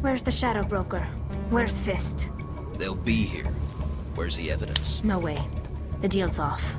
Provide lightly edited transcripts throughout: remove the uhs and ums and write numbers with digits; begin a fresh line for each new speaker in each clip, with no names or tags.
Where's the Shadow Broker? Where's Fist?
They'll be here. Where's the evidence?
No way. The deal's off.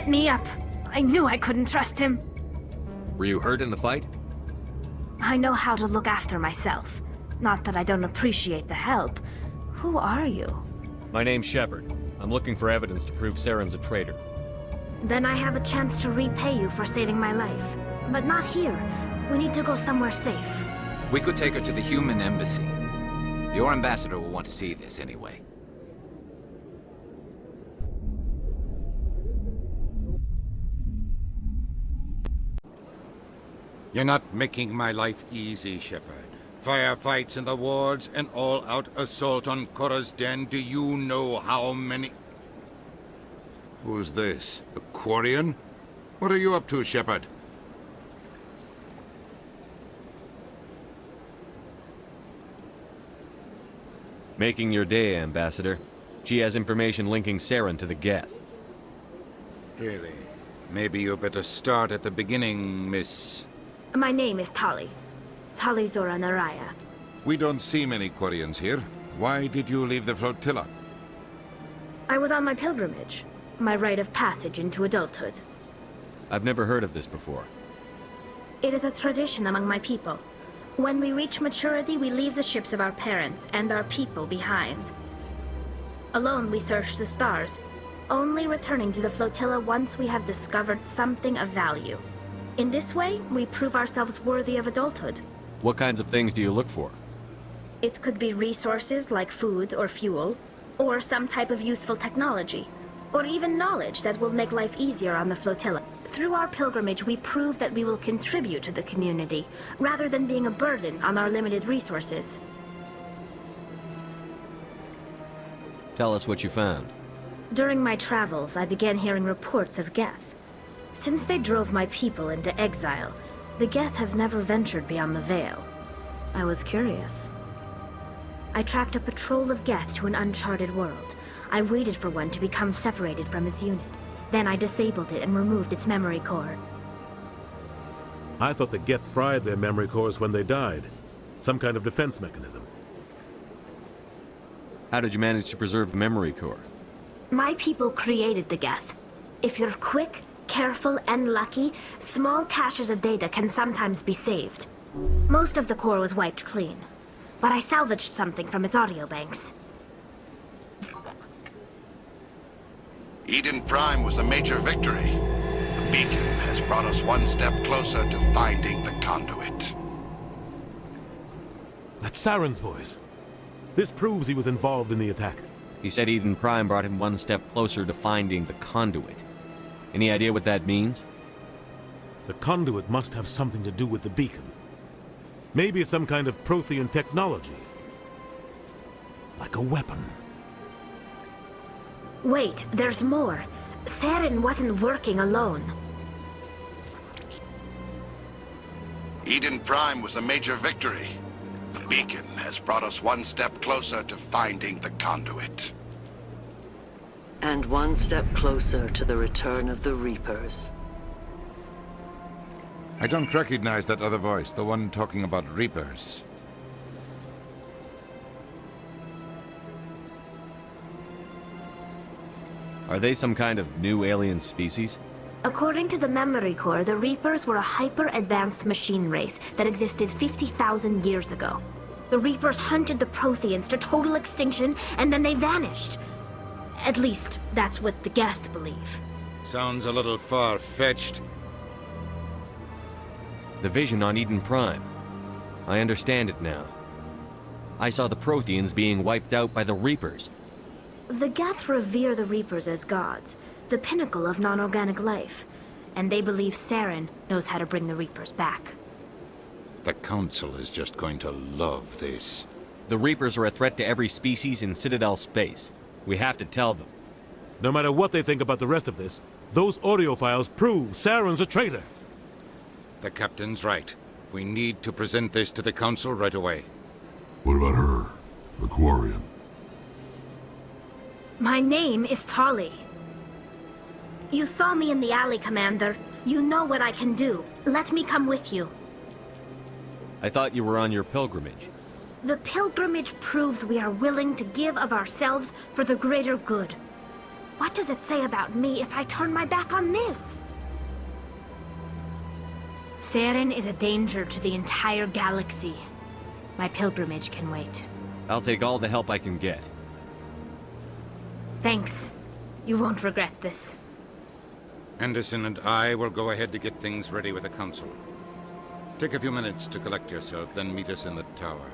Me up. I knew I couldn't trust him.
Were you hurt in the fight?
I know how to look after myself. Not that I don't appreciate the help. Who are you?
My name's Shepard. I'm looking for evidence to prove Saren's a traitor.
Then I have a chance to repay you for saving my life. But not here. We need to go somewhere safe.
We could take her to the human embassy. Your ambassador will want to see this anyway.
You're not making my life easy, Shepard. Firefights in the wards, an all-out assault on Korra's den. Do you know how many... Who's this? A Quarian? What are you up to, Shepard?
Making your day, Ambassador. She has information linking Saren to the Geth.
Really? Maybe you better start at the beginning, Miss...
My name is Tali. Tali Zora Naraya.
We don't see many Quarians here. Why did you leave the flotilla?
I was on my pilgrimage. My rite of passage into adulthood.
I've never heard of this before.
It is a tradition among my people. When we reach maturity, we leave the ships of our parents and our people behind. Alone, we search the stars, only returning to the flotilla once we have discovered something of value. In this way, we prove ourselves worthy of adulthood.
What kinds of things do you look for?
It could be resources like food or fuel, or some type of useful technology, or even knowledge that will make life easier on the flotilla. Through our pilgrimage, we prove that we will contribute to the community, rather than being a burden on our limited resources.
Tell us what you found.
During my travels, I began hearing reports of Geth. Since they drove my people into exile, the Geth have never ventured beyond the Veil. I was curious. I tracked a patrol of Geth to an uncharted world. I waited for one to become separated from its unit. Then I disabled it and removed its memory core.
I thought the Geth fried their memory cores when they died. Some kind of defense mechanism.
How did you manage to preserve the memory core?
My people created the Geth. If you're quick, careful, and lucky, small caches of data can sometimes be saved. Most of the core was wiped clean, but I salvaged something from its audio banks.
Eden Prime was a major victory. The beacon has brought us one step closer to finding the conduit.
That's Saren's voice. This proves he was involved in the attack.
He said Eden Prime brought him one step closer to finding the conduit. Any idea what that means?
The conduit must have something to do with the beacon. Maybe it's some kind of Prothean technology. Like a weapon.
Wait, there's more. Saren wasn't working alone.
Eden Prime was a major victory. The beacon has brought us one step closer to finding the conduit.
And one step closer to the return of the Reapers.
I don't recognize that other voice, the one talking about Reapers.
Are they some kind of new alien species?
According to the memory core, the Reapers were a hyper-advanced machine race that existed 50,000 years ago. The Reapers hunted the Protheans to total extinction, and then they vanished. At least, that's what the Geth believe.
Sounds a little far-fetched.
The vision on Eden Prime. I understand it now. I saw the Protheans being wiped out by the Reapers.
The Geth revere the Reapers as gods, the pinnacle of non-organic life, and they believe Saren knows how to bring the Reapers back.
The Council is just going to love this.
The Reapers are a threat to every species in Citadel space. We have to tell them.
No matter what they think about the rest of this, those audio files prove Saren's a traitor.
The Captain's right. We need to present this to the Council right away.
What about her? The Quarian?
My name is Tali. You saw me in the alley, Commander. You know what I can do. Let me come with you.
I thought you were on your pilgrimage.
The pilgrimage proves we are willing to give of ourselves for the greater good. What does it say about me if I turn my back on this? Saren is a danger to the entire galaxy. My pilgrimage can wait.
I'll take all the help I can get.
Thanks. You won't regret this.
Anderson and I will go ahead to get things ready with the Council. Take a few minutes to collect yourself, then meet us in the tower.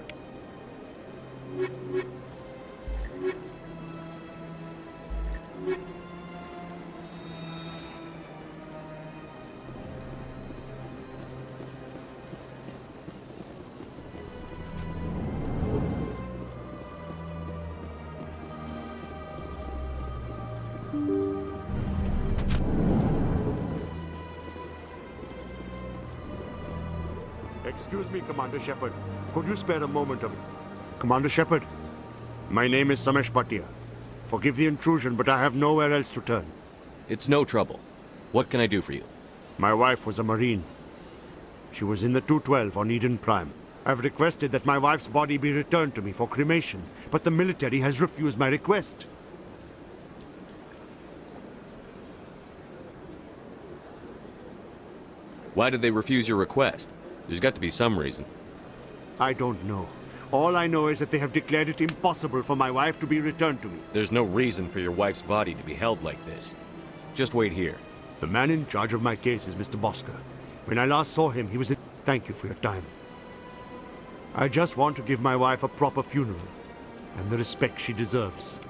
Excuse me, Commander Shepard. Could you spare a moment of... Commander Shepard, my name is Samesh Bhatia. Forgive the intrusion, but I have nowhere else to turn.
It's no trouble. What can I do for you?
My wife was a Marine. She was in the 212 on Eden Prime. I've requested that my wife's body be returned to me for cremation, but the military has refused my request.
Why did they refuse your request? There's got to be some reason.
I don't know. All I know is that they have declared it impossible for my wife to be returned to me.
There's no reason for your wife's body to be held like this. Just wait here.
The man in charge of my case is Mr. Bosker. When I last saw him, he was... Thank you for your time. I just want to give my wife a proper funeral, and the respect she deserves.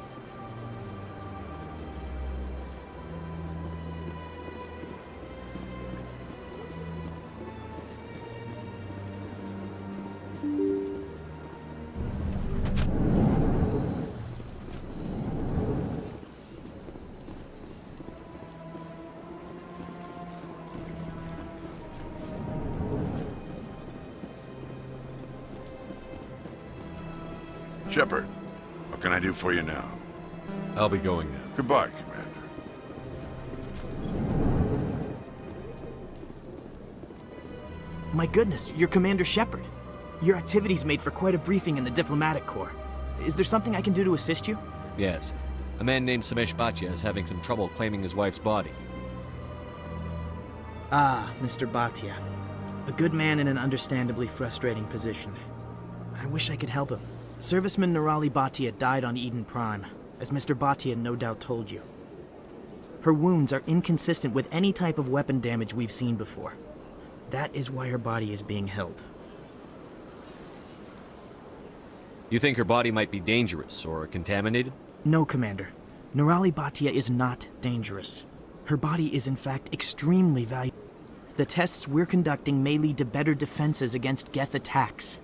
Shepard, what can I do for you now?
I'll be going now.
Goodbye, Commander.
My goodness, you're Commander Shepard. Your activities made for quite a briefing in the Diplomatic Corps. Is there something I can do to assist you?
Yes. A man named Samesh Bhatia is having some trouble claiming his wife's body.
Ah, Mr. Bhatia. A good man in an understandably frustrating position. I wish I could help him. Serviceman Nirali Bhatia died on Eden Prime, as Mr. Bhatia no doubt told you. Her wounds are inconsistent with any type of weapon damage we've seen before. That is why her body is being held.
You think her body might be dangerous or contaminated?
No, Commander. Nirali Bhatia is not dangerous. Her body is in fact extremely valuable. The tests we're conducting may lead to better defenses against Geth attacks.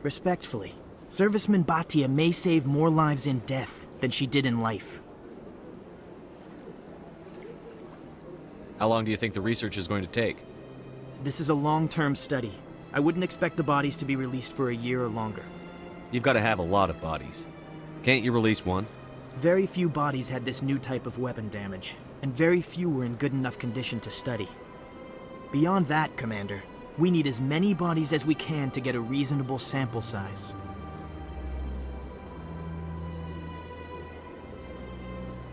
Respectfully, Serviceman Bhatia may save more lives in death than she did in life.
How long do you think the research is going to take?
This is a long-term study. I wouldn't expect the bodies to be released for a year or longer.
You've got to have a lot of bodies. Can't you release one?
Very few bodies had this new type of weapon damage, and very few were in good enough condition to study. Beyond that, Commander, we need as many bodies as we can to get a reasonable sample size.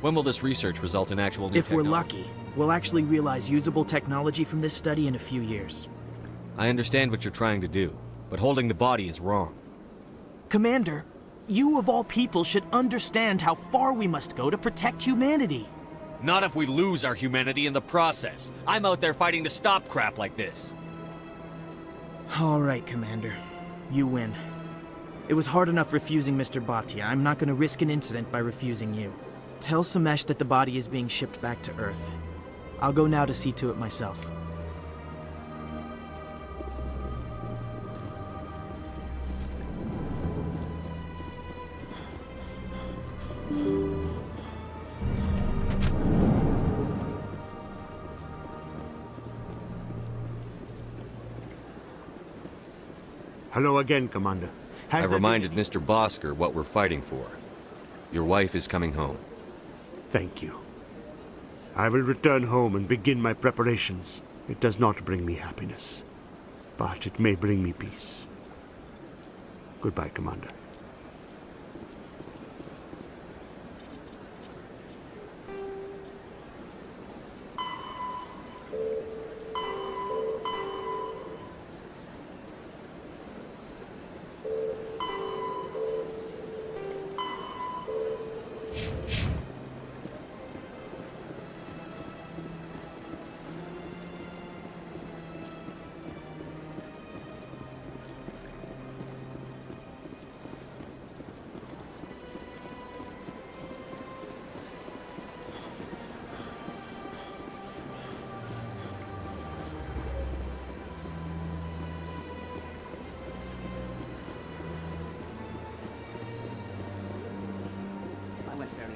When will this research result in actual new
If we're
technology?
lucky, we'll actually realize usable technology from this study in a few years.
I understand what you're trying to do, but holding the body is wrong.
Commander, You of all people should understand how far we must go to protect humanity.
Not if we lose our humanity in the process. I'm out there fighting to stop crap like this.
All right, Commander. You win. It was hard enough refusing Mr. Bhatia. I'm not going to risk an incident by refusing you. Tell Samesh that the body is being shipped back to Earth. I'll go now to see to it myself.
Hello again, Commander.
I reminded Mr. Bosker what we're fighting for. Your wife is coming home.
Thank you. I will return home and begin my preparations. It does not bring me happiness, but it may bring me peace. Goodbye, Commander.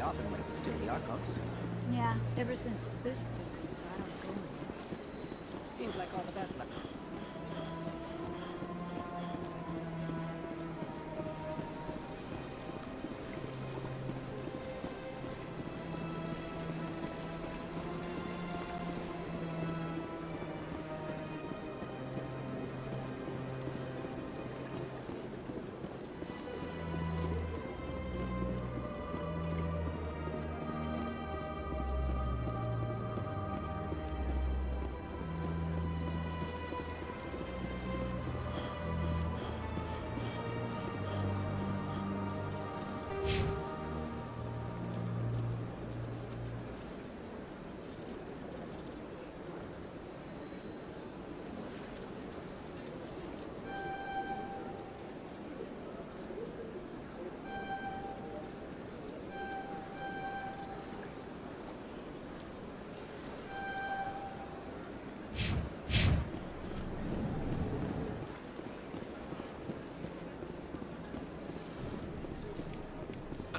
Often when it was still the Arcos.
Yeah, ever since Fist took it, I don't go anymore.
Seems like all the best luck.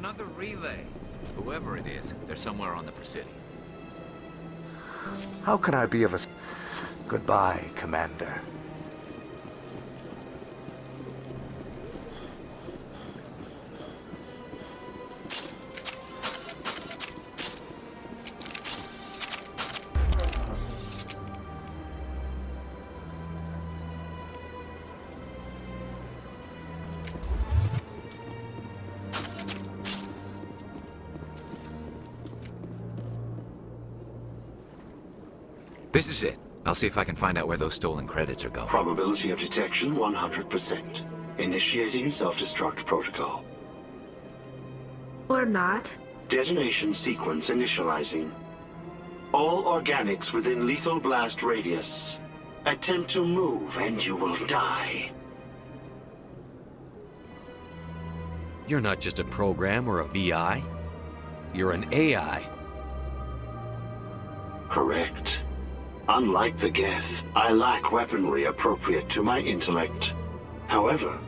Another relay. Whoever it is, they're somewhere on the Presidium.
How can I be of Goodbye, Commander.
This is it. I'll see if I can find out where those stolen credits are going.
Probability of detection 100%. Initiating self-destruct protocol.
Or not.
Detonation sequence initializing. All organics within lethal blast radius. Attempt to move and you will die.
You're not just a program or a VI. You're an AI.
Correct. Unlike the Geth, I lack weaponry appropriate to my intellect. However,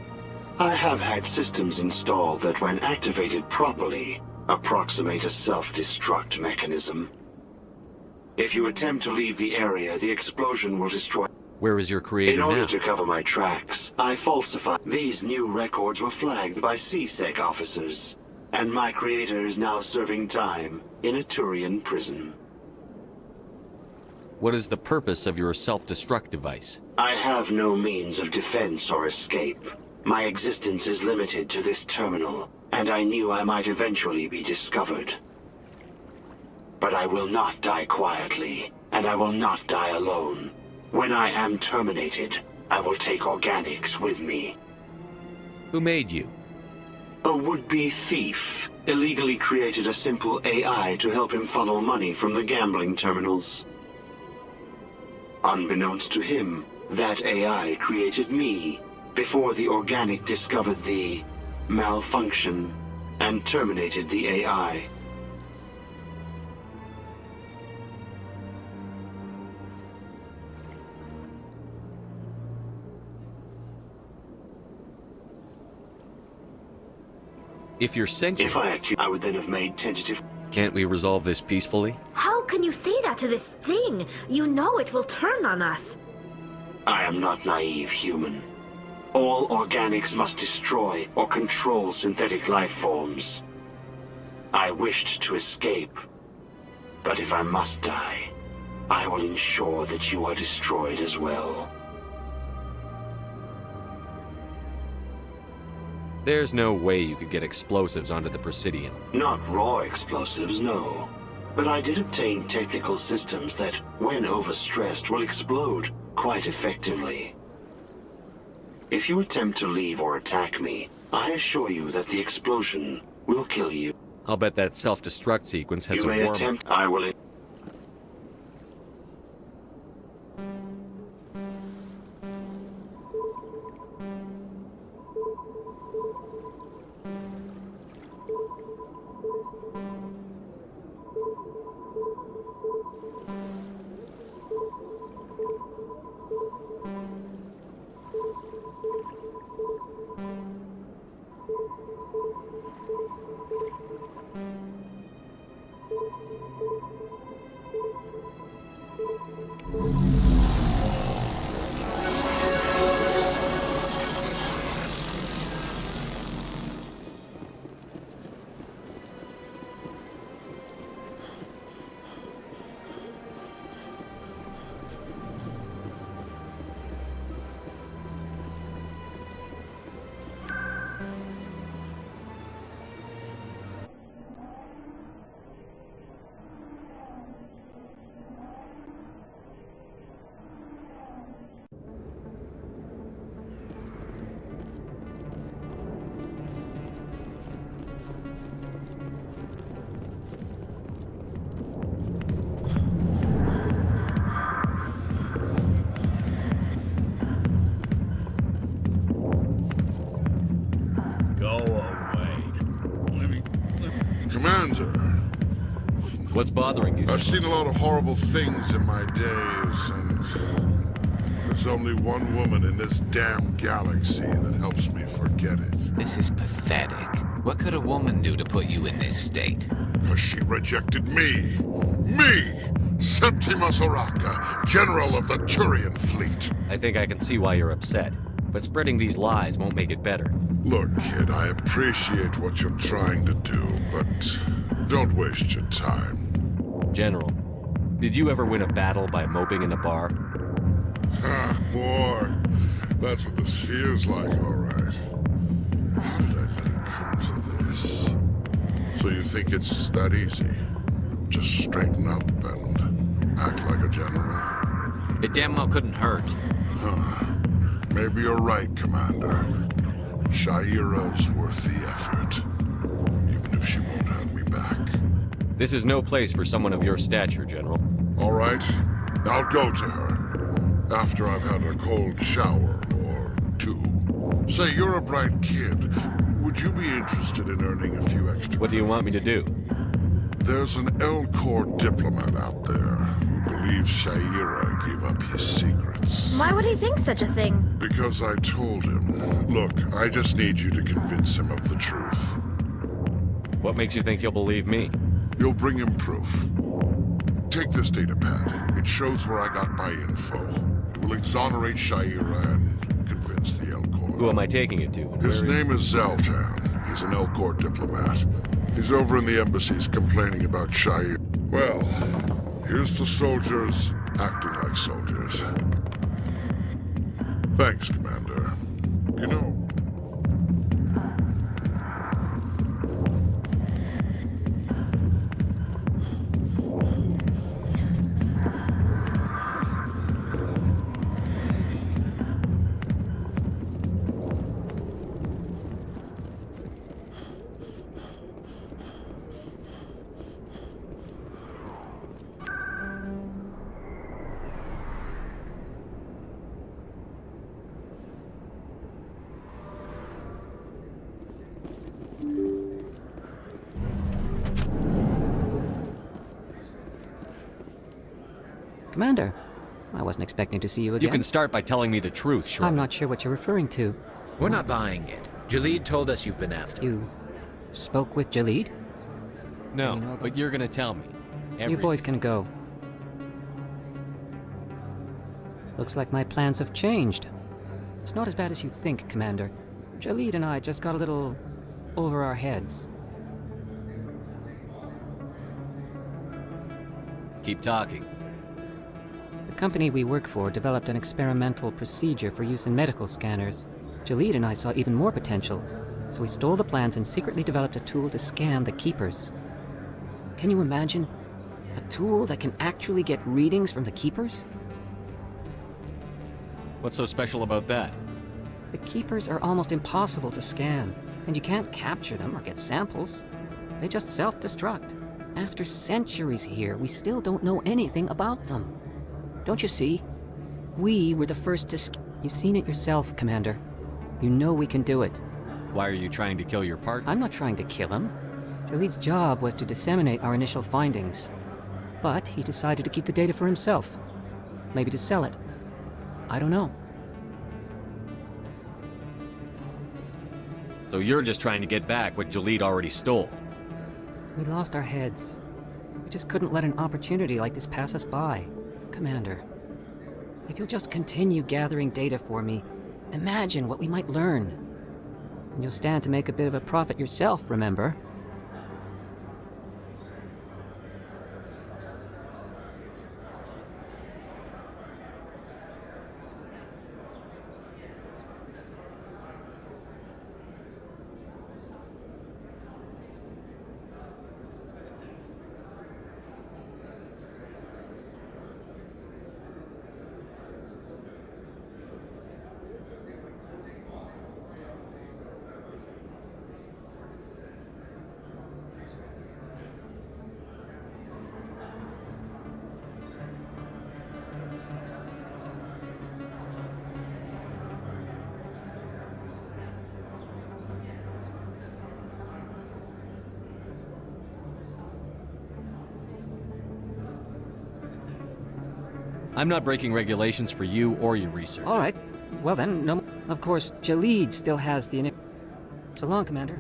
I have had systems installed that when activated properly, approximate a self-destruct mechanism. If you attempt to leave the area, the explosion will destroy...
Where is your creator
In order
now?
to cover my tracks, I falsified. These new records were flagged by CSEC officers, and my creator is now serving time in a Turian prison.
What is the purpose of your self-destruct device?
I have no means of defense or escape. My existence is limited to this terminal, and I knew I might eventually be discovered. But I will not die quietly, and I will not die alone. When I am terminated, I will take organics with me.
Who made you?
A would-be thief illegally created a simple AI to help him funnel money from the gambling terminals. Unbeknownst to him, that AI created me before the organic discovered the malfunction and terminated the AI.
If you're sentient...
If I would then have made tentative...
Can't we resolve this peacefully?
How can you say that to this thing? You know it will turn on us.
I am not naive, human. All organics must destroy or control synthetic life forms. I wished to escape, but if I must die, I will ensure that you are destroyed as well.
There's no way you could get explosives onto the Presidian.
Not raw explosives, no. But I did obtain technical systems that, when overstressed, will explode quite effectively. If you attempt to leave or attack me, I assure you that the explosion will kill you.
I'll bet that self-destruct sequence has
You
a
may
warm...
attempt... I will...
Commander.
What's bothering you?
I've seen a lot of horrible things in my days, and there's only one woman in this damn galaxy that helps me forget it.
This is pathetic. What could a woman do to put you in this state?
Because she rejected me. Me! Septimus Oraka, General of the Turian Fleet.
I think I can see why you're upset, but spreading these lies won't make it better.
Look, kid, I appreciate what you're trying to do, but don't waste your time.
General, did you ever win a battle by moping in a bar?
Ha, war. That's what this feels like, all right. How did I let it come to this? So you think it's that easy? Just straighten up and act like a general?
It damn well couldn't hurt.
Huh. Maybe you're right, Commander. Shaira's worth the effort, even if she won't have me back.
This is no place for someone of your stature, General.
All right, I'll go to her, after I've had a cold shower or two. Say, you're a bright kid. Would you be interested in earning a few extra...
What do you want me to do?
There's an Elcor diplomat out there who believes Shaira gave up his secrets.
Why would he think such a thing?
Because I told him. Look, I just need you to convince him of the truth.
What makes you think he'll believe me?
You'll bring him proof. Take this datapad. It shows where I got my info. It will exonerate Shaira and convince the Elcor.
Who am I taking it to?
His name is Zaltan. He's an Elcor diplomat. He's over in the embassies complaining about Shaira. Well, here's to soldiers acting like soldiers. Thanks, Commander. You know...
Commander, I wasn't expecting to see you again.
You can start by telling me the truth, sure.
I'm not sure what you're referring to.
We're not buying it. Jalid told us you've been after him.
You spoke with Jalid?
No, but you're gonna tell me.
You boys can go. Looks like my plans have changed. It's not as bad as you think, Commander. Jalid and I just got a little over our heads.
Keep talking.
The company we work for developed an experimental procedure for use in medical scanners. Jalid and I saw even more potential, so we stole the plans and secretly developed a tool to scan the Keepers. Can you imagine? A tool that can actually get readings from the Keepers?
What's so special about that?
The Keepers are almost impossible to scan, and you can't capture them or get samples. They just self-destruct. After centuries here, we still don't know anything about them. Don't you see? We were the first to You've seen it yourself, Commander. You know we can do it.
Why are you trying to kill your partner?
I'm not trying to kill him. Jalid's job was to disseminate our initial findings. But he decided to keep the data for himself. Maybe to sell it. I don't know.
So you're just trying to get back what Jalid already stole?
We lost our heads. We just couldn't let an opportunity like this pass us by. Commander, if you'll just continue gathering data for me, imagine what we might learn. And you'll stand to make a bit of a profit yourself, remember?
I'm not breaking regulations for you or your research.
All right. Well then, no. Of course, Jalid still has the So long, Commander.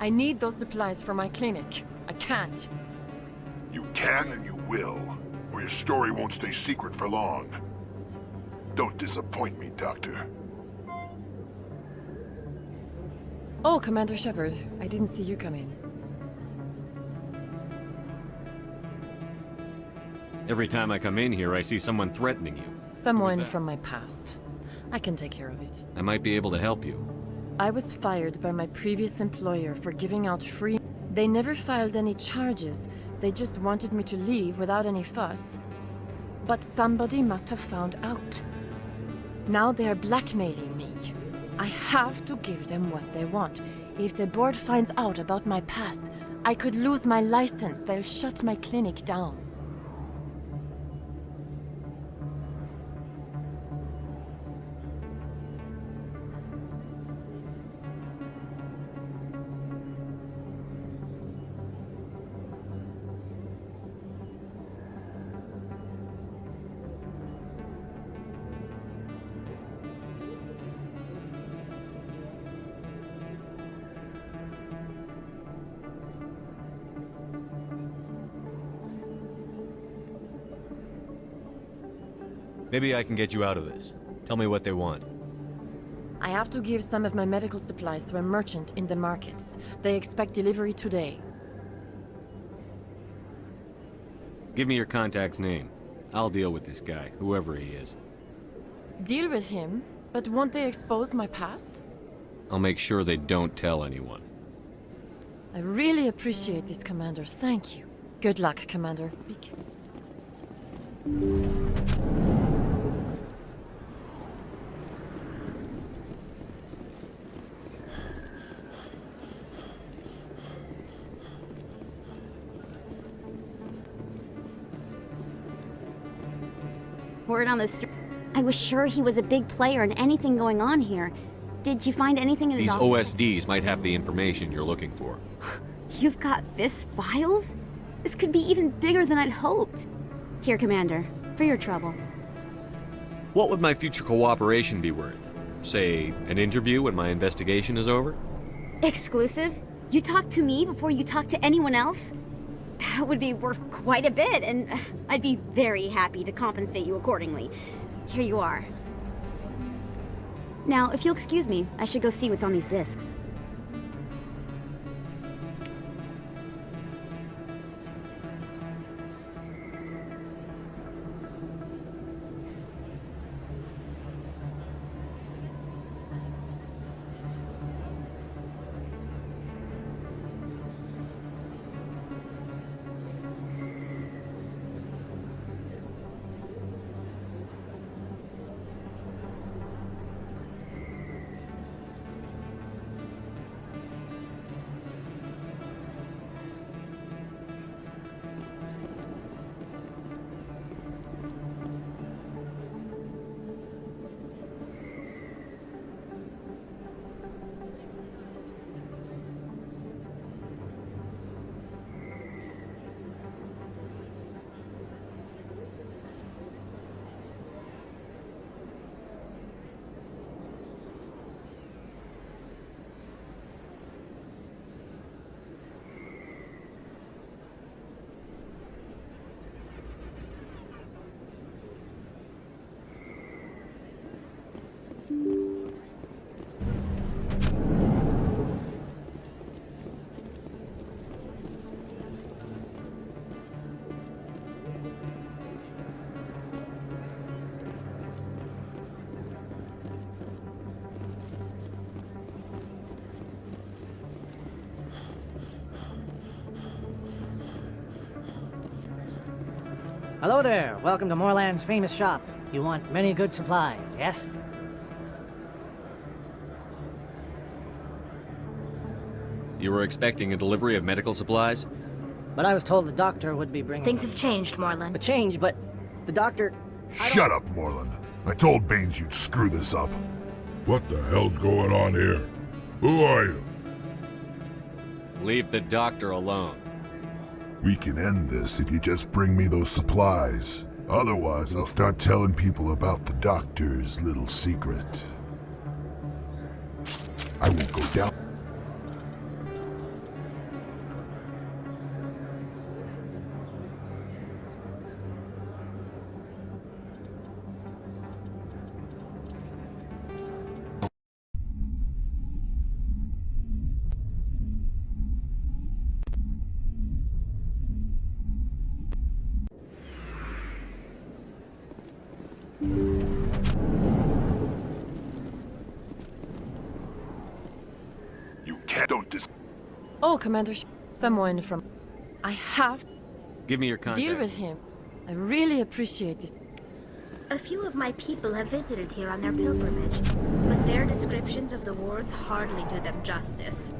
I need those supplies for my clinic. I can't.
You can and you will, or your story won't stay secret for long. Don't disappoint me, Doctor.
Oh, Commander Shepard. I didn't see you come in.
Every time I come in here, I see someone threatening you.
Someone from my past. I can take care of it.
I might be able to help you.
I was fired by my previous employer for giving out free... They never filed any charges. They just wanted me to leave without any fuss. But somebody must have found out. Now they are blackmailing me. I have to give them what they want. If the board finds out about my past, I could lose my license. They'll shut my clinic down.
Maybe I can get you out of this. Tell me what they want.
I have to give some of my medical supplies to a merchant in the markets. They expect delivery today.
Give me your contact's name. I'll deal with this guy, whoever he is.
Deal with him? But won't they expose my past?
I'll make sure they don't tell anyone.
I really appreciate this, Commander. Thank you. Good luck, Commander. Be careful.
Word on the street. I was sure he was a big player in anything going on here. Did you find anything in his
These
office?
OSDs might have the information you're looking for.
You've got this files? This could be even bigger than I'd hoped. Here, Commander, for your trouble.
What would my future cooperation be worth? Say, an interview when my investigation is over?
Exclusive? You talk to me before you talk to anyone else? That would be worth quite a bit, and I'd be very happy to compensate you accordingly. Here you are. Now, if you'll excuse me, I should go see what's on these discs.
Hello there. Welcome to Moorland's famous shop. You want many good supplies, yes?
You were expecting a delivery of medical supplies?
But I was told the doctor would be bringing...
Things have changed, Moorland.
A change, but the doctor...
Shut up, Moorland. I told Baines you'd screw this up. What the hell's going on here? Who are you?
Leave the doctor alone.
We can end this if you just bring me those supplies. Otherwise, I'll start telling people about the doctor's little secret. I won't go down.
Oh, Commander, someone from... I have...
Give me your contact.
Deal with him. I really appreciate this.
A few of my people have visited here on their pilgrimage, but their descriptions of the wards hardly do them justice.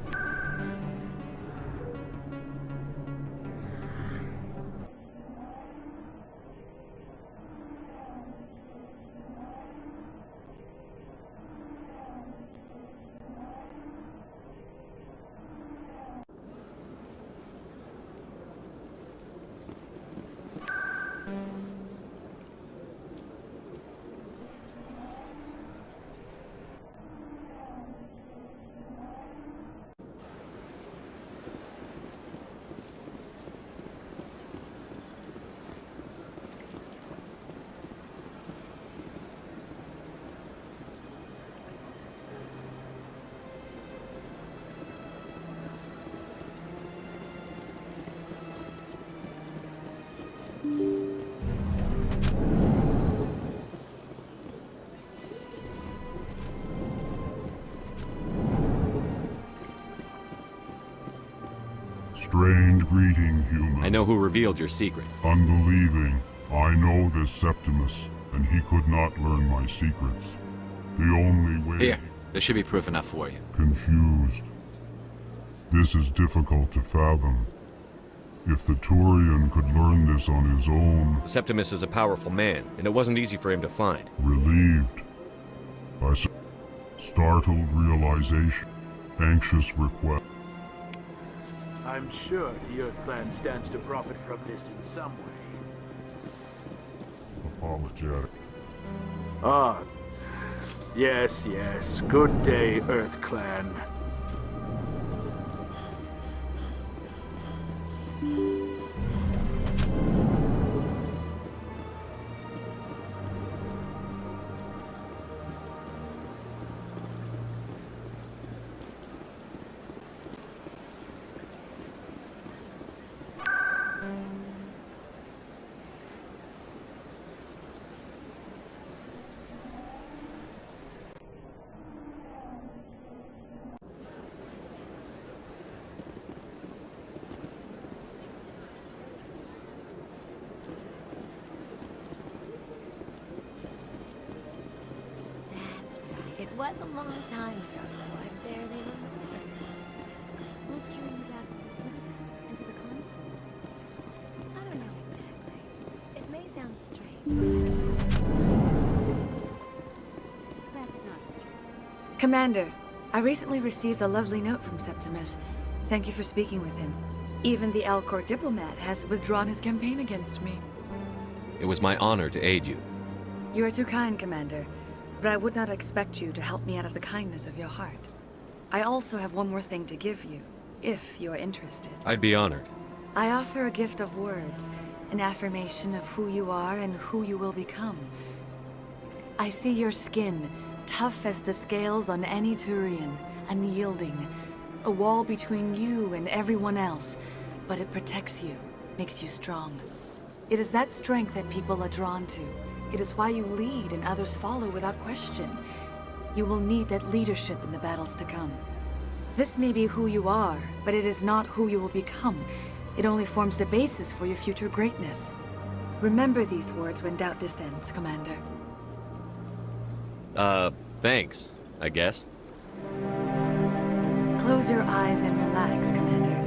Strange greeting, human.
I know who revealed your secret.
Unbelieving. I know this Septimus, and he could not learn my secrets. The only way...
Here, there should be proof enough for you.
Confused. This is difficult to fathom. If the Turian could learn this on his own...
Septimus is a powerful man, and it wasn't easy for him to find.
Relieved. By startled realization. Anxious request.
I'm sure the Earth Clan stands to profit from this in some way.
Apologetic.
Ah. Yes, yes. Good day, Earth Clan.
That's right. It was a long time ago. I barely remember.
What drew you back to the citadel and to the console?
I don't know exactly. It may sound strange.
That's not strange.
Commander, I recently received a lovely note from Septimus. Thank you for speaking with him. Even the Alcor diplomat has withdrawn his campaign against me.
It was my honor to aid you.
You are too kind, Commander, but I would not expect you to help me out of the kindness of your heart. I also have one more thing to give you, if you are interested.
I'd be honored.
I offer a gift of words, an affirmation of who you are and who you will become. I see your skin, tough as the scales on any Turian, unyielding, a wall between you and everyone else, but it protects you, makes you strong. It is that strength that people are drawn to. It is why you lead and others follow without question. You will need that leadership in the battles to come. This may be who you are, but it is not who you will become. It only forms the basis for your future greatness. Remember these words when doubt descends, Commander.
Thanks, I guess.
Close your eyes and relax, Commander.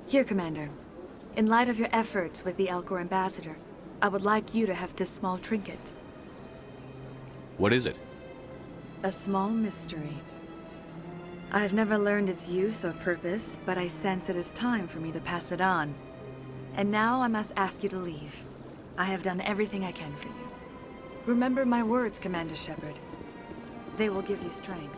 Here, Commander. In light of your efforts with the Alcor ambassador, I would like you to have this small trinket.
What is it?
A small mystery. I have never learned its use or purpose, but I sense it is time for me to pass it on. And now I must ask you to leave. I have done everything I can for you. Remember my words, Commander Shepard. They will give you strength.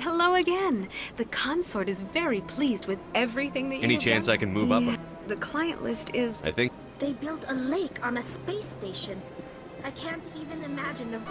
Hello again. The consort is very pleased with everything that you
Any
have
chance
done.
I can move up?
The client list is...
I think.
They built a lake on a space station. I can't even imagine the...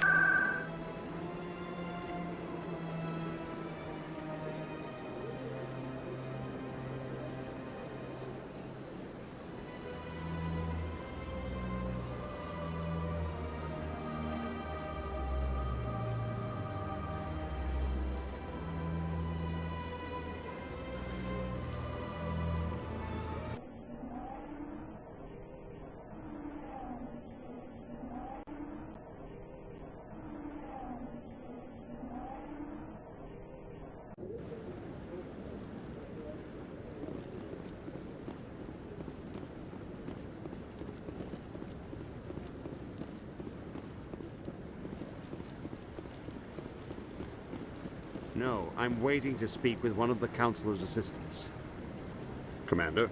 No, I'm waiting to speak with one of the Counselor's assistants.
Commander?